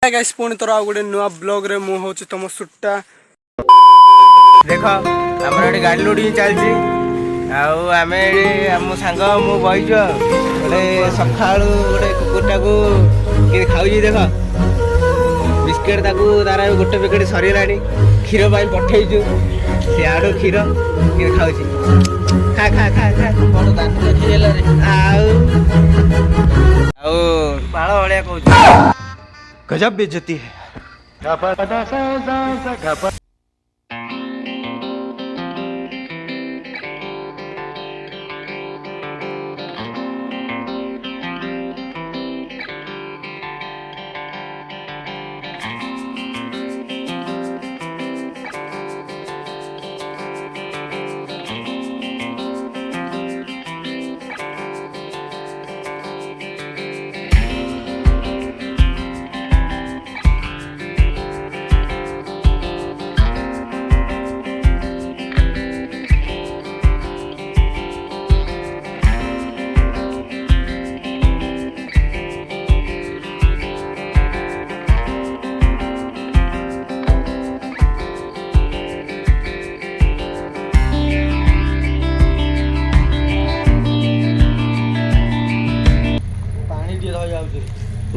Guys पुणी तोर आ गोटे नुआ ब्लॉग रे मु होची तम सुट्टा देख आमर एटी गाड़ी लोडिंग चलती आम मो सांग मु बहीचु गोटे सका गोटे कुकुरटा को खाऊ देख बिस्केट तार गोटे पैकेट सरीला क्षीर पठेचु सियाड़ू क्षीर खाऊ खा खा खा खा बाल भाया कह गजब बेइज्जती है।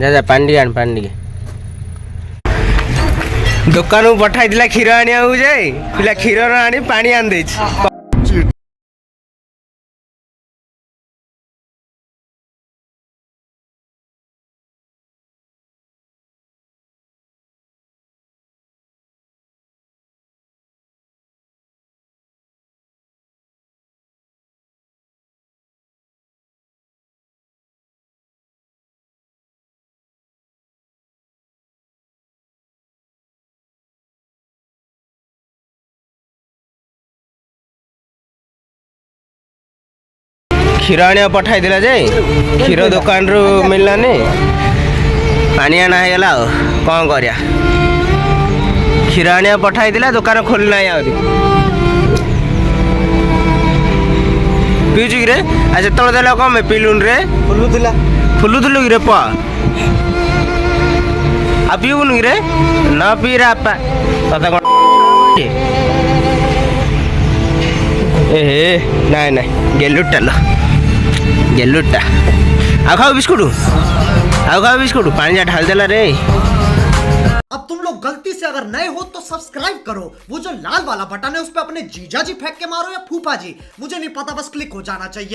जा जा पानी आन पानी दुकान को पठाई क्षीर आने पिला क्षीर आनी पानी आन दे क्षीर आने पठाई क्षीर दुकान रू मिललानी पानी आना होगा कौन कर क्षीर आने पठाई दुकान खोलना पीचु कि आज जो देल कम पीलुन रे फुलुलु कि पा आ पीबुन कि न पी आपा तथा ए नाई नाई गेलुटा लो गेलुटा आ खाओ बिस्कुट पानी जा ढाल देला रे। अब तुम लोग गलती से अगर नए हो तो सब्सक्राइब करो, वो जो लाल वाला बटन है उस पे अपने जीजा जी फेंक के मारो या फूफा जी, मुझे नहीं पता, बस क्लिक हो जाना चाहिए।